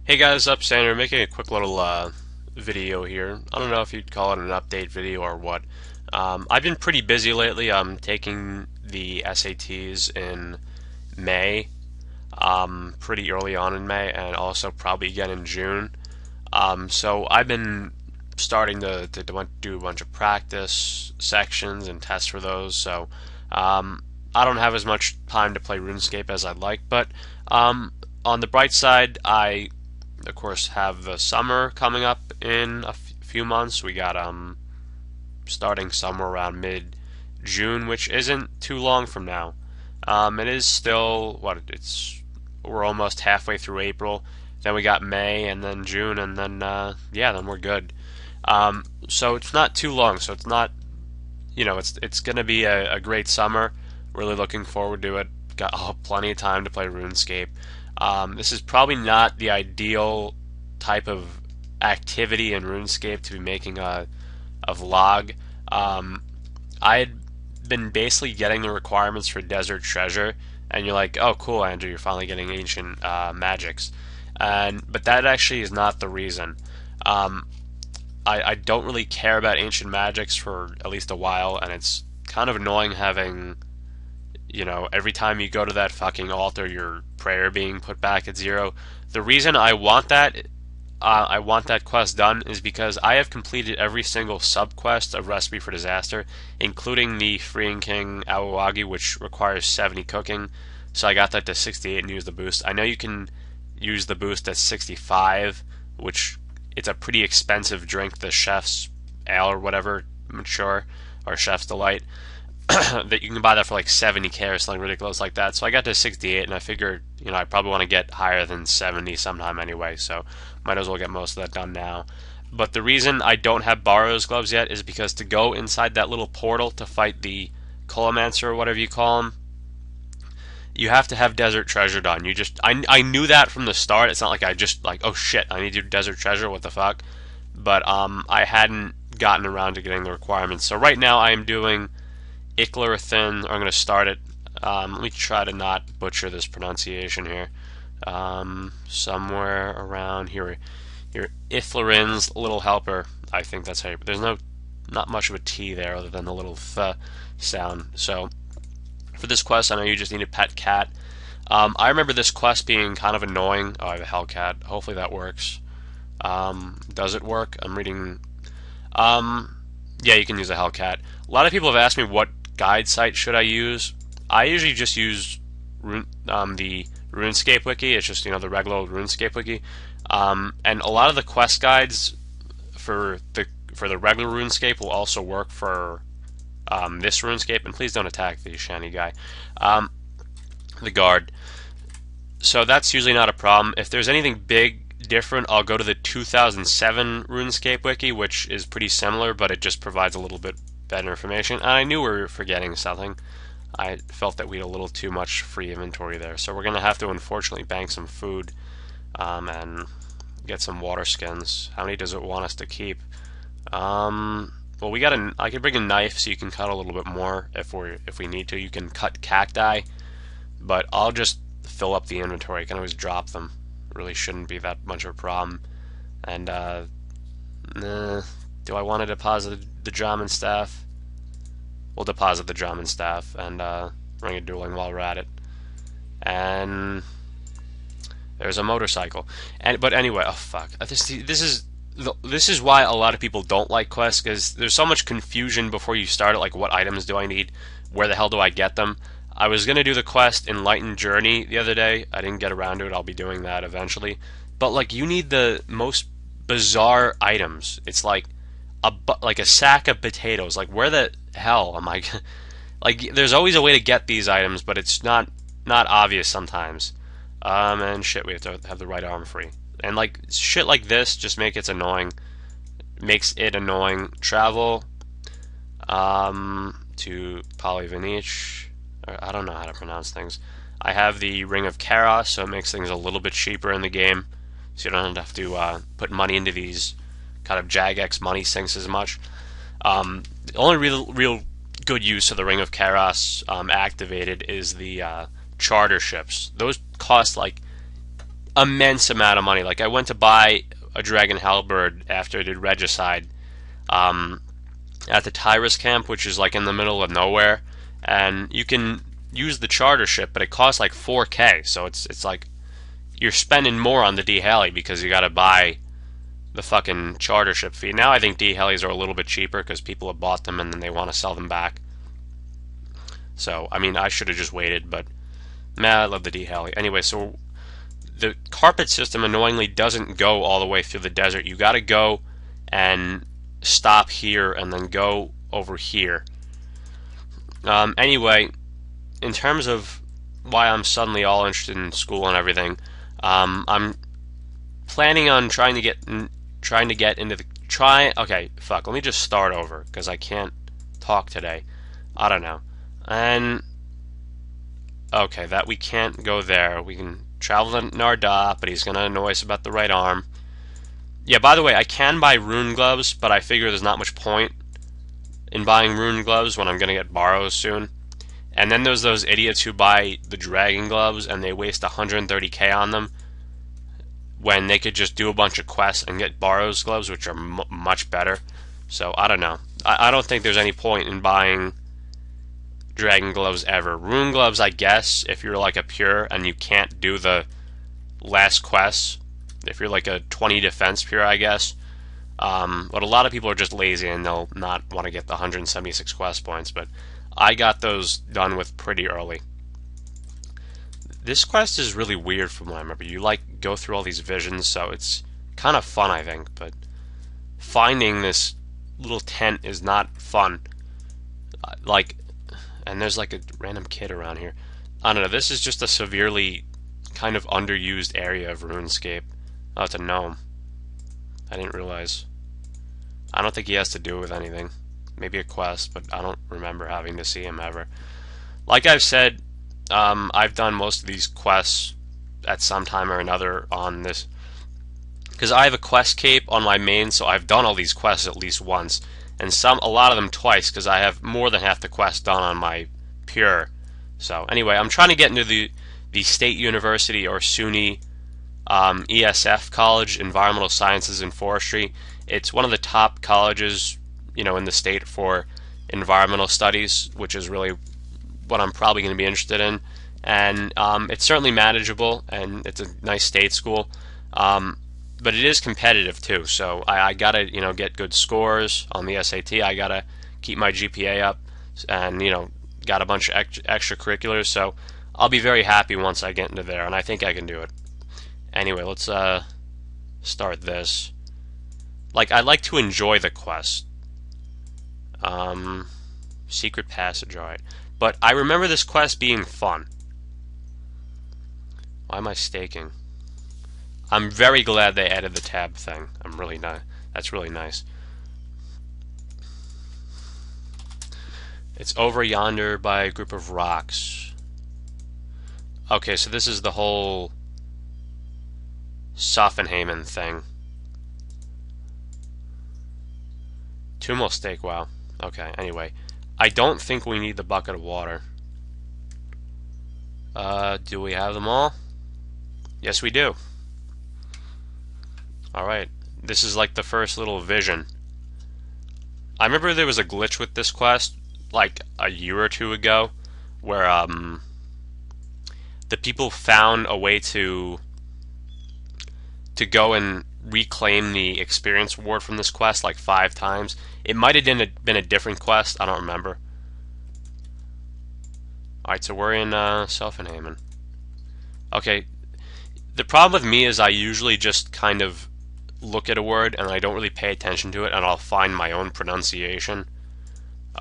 Hey guys, up Sander, making a quick little video here. I don't know if you'd call it an update video or what. I've been pretty busy lately. I'm taking the SATs in May, pretty early on in May, and also probably again in June. So I've been starting to do a bunch of practice sections and tests for those. So I don't have as much time to play RuneScape as I'd like, but on the bright side, I of course have the summer coming up in a few months. We got starting somewhere around mid June, which isn't too long from now. It is still we're almost halfway through April. Then we got May and then June and then yeah, then we're good. So it's not too long. So it's not, it's gonna be a great summer. Really looking forward to it. Got plenty of time to play RuneScape. This is probably not the ideal type of activity in RuneScape to be making a vlog. I had been basically getting the requirements for Desert Treasure, and you're like, oh cool, Andrew, you're finally getting ancient magics. But that actually is not the reason. I don't really care about ancient magics for at least a while, and it's kind of annoying having, every time you go to that fucking altar, your prayer being put back at 0. The reason I want that quest done is because I have completed every single sub-quest of Recipe for Disaster, including the Freeing King Awawagi, which requires 70 cooking. So I got that to 68 and used the boost. I know you can use the boost at 65, which it's a pretty expensive drink, the Chef's Ale or whatever, I'm sure, or Chef's Delight. That you can buy that for like 70k or something ridiculous like that. So I got to 68, and I figured, I probably want to get higher than 70 sometime anyway, so might as well get most of that done now. But the reason I don't have Borrow's gloves yet is because to go inside that little portal to fight the Colomancer or whatever you call him, you have to have Desert Treasure done. I knew that from the start. It's not like I just like, oh shit, I need to do Desert Treasure, what the fuck? But I hadn't gotten around to getting the requirements. So right now I am doing Iklarthin. I'm going to start it. Let me try to not butcher this pronunciation here. Somewhere around here, Iflarin's Little Helper. I think that's how. There's not much of a T there other than the little th sound. So for this quest, I know you just need a pet cat. I remember this quest being kind of annoying. Oh, I have a Hellcat. Hopefully that works. Does it work? I'm reading. Yeah, you can use a Hellcat. A lot of people have asked me what guide site should I use. I usually just use the RuneScape wiki. It's just the regular old RuneScape wiki, and a lot of the quest guides for the regular RuneScape will also work for this RuneScape. And please don't attack the shiny guy, the guard. So that's usually not a problem. If there's anything big different, I'll go to the 2007 RuneScape wiki, which is pretty similar, but it just provides a little bit better information. And I knew we were forgetting something. I felt that we had a little too much free inventory there, so we're gonna have to unfortunately bank some food and get some water skins. How many does it want us to keep? Well, I could bring a knife so you can cut a little bit more if we need to. You can cut cacti, but I'll just fill up the inventory. I can always drop them. Really shouldn't be that much of a problem. And do I want to deposit the drum and staff? We'll deposit the drum and staff and ring a dueling while we're at it. And there's a motorcycle. But anyway, oh fuck, this is why a lot of people don't like quests, because there's so much confusion before you start it. Like, what items do I need? Where the hell do I get them? I was gonna do the quest Enlightened Journey the other day. I didn't get around to it. I'll be doing that eventually. But like, you need the most bizarre items. It's like a sack of potatoes. Like, where the hell am I? Like, there's always a way to get these items, but it's not obvious sometimes. And shit, we have to have the right arm free. And like, shit like this just makes it annoying. Travel to Polyvanich. I don't know how to pronounce things. I have the Ring of Chaos, so it makes things a little bit cheaper in the game, so you don't have to put money into these kind of Jagex money sinks as much. The only real good use of the Ring of Chaos activated is the charter ships. Those cost like immense amount of money. Like I went to buy a dragon halberd after I did regicide at the Tyrus camp, which is like in the middle of nowhere, and you can use the charter ship, but it costs like 4K. So it's like you're spending more on the D heli because you got to buy the fucking charter ship fee. Now I think D helis are a little bit cheaper because people have bought them and then they want to sell them back. So I mean, I should have just waited, but man, I love the D heli. Anyway, so the carpet system annoyingly doesn't go all the way through the desert. You got to go and stop here and then go over here. Anyway, in terms of why I'm suddenly all interested in school and everything, I'm planning on trying to get into the Okay, fuck. Let me just start over because I can't talk today. I don't know. And okay, that we can't go there. We can travel to Narda, but he's gonna annoy us about the right arm. Yeah, by the way, I can buy rune gloves, but I figure there's not much point in buying rune gloves when I'm gonna get borrows soon. And then there's those idiots who buy the dragon gloves and they waste 130k on them when they could just do a bunch of quests and get borrows gloves, which are much better. So I don't know. I don't think there's any point in buying dragon gloves ever. Rune gloves, I guess, if you're like a pure and you can't do the last quests. If you're like a 20 defense pure, I guess. But a lot of people are just lazy and they'll not want to get the 176 quest points. But I got those done with pretty early. This quest is really weird from what I remember. You like go through all these visions, so it's kind of fun, I think. But finding this little tent is not fun. And there's like a random kid around here. I don't know. This is just a severely kind of underused area of RuneScape. Oh, it's a gnome. I didn't realize. I don't think he has to do with anything. Maybe a quest, but I don't remember having to see him ever. Like I've said, I've done most of these quests at some time or another on this. Because I have a quest cape on my main, so I've done all these quests at least once. And a lot of them twice, because I have more than half the quests done on my pure. So anyway, I'm trying to get into the State University or SUNY ESF College, Environmental Sciences and Forestry. It's one of the top colleges, in the state for environmental studies, which is really what I'm probably going to be interested in. And it's certainly manageable, and it's a nice state school. But it is competitive too, so I gotta get good scores on the SAT. I gotta keep my GPA up, and got a bunch of extracurriculars. So I'll be very happy once I get into there, and I think I can do it. Anyway, let's start this. Like I like to enjoy the quest. Secret passage, alright. But I remember this quest being fun. Why am I staking? I'm very glad they added the tab thing. I'm really not. That's really nice. It's over yonder by a group of rocks. Okay, so this is the whole Sophenhamen thing. Tumul stake, wow. Okay, anyway. I don't think we need the bucket of water. Do we have them all? Yes, we do. Alright, this is like the first little vision. I remember there was a glitch with this quest like a year or two ago where the people found a way to go and reclaim the experience reward from this quest like 5 times. It might have been a different quest, I don't remember. Alright, so we're in Sophenhamen. Okay, the problem with me is I usually just kind of look at a word and I don't really pay attention to it, and I'll find my own pronunciation.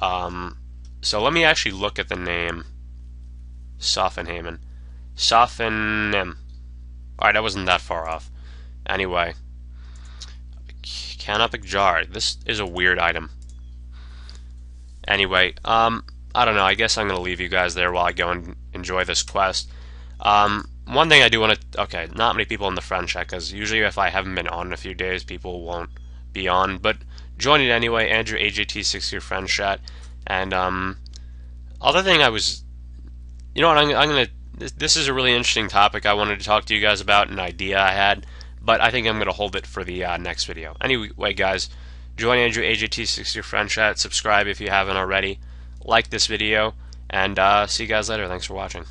So let me actually look at the name Sophenhamen. Sophenem. Alright, that wasn't that far off. Anyway, canopic jar. This is a weird item. Anyway, I don't know. I guess I'm going to leave you guys there while I go and enjoy this quest. One thing I do want to... Okay, not many people in the friend chat, because usually if I haven't been on in a few days, people won't be on. But join it anyway. Andrew AJT6 your friend chat. And other thing I was... You know what? I'm going to this is a really interesting topic I wanted to talk to you guys about, an idea I had, but I think I'm going to hold it for the next video. Anyway, guys, join Andrew AJT60 Friend Chat, subscribe if you haven't already, like this video, and see you guys later. Thanks for watching.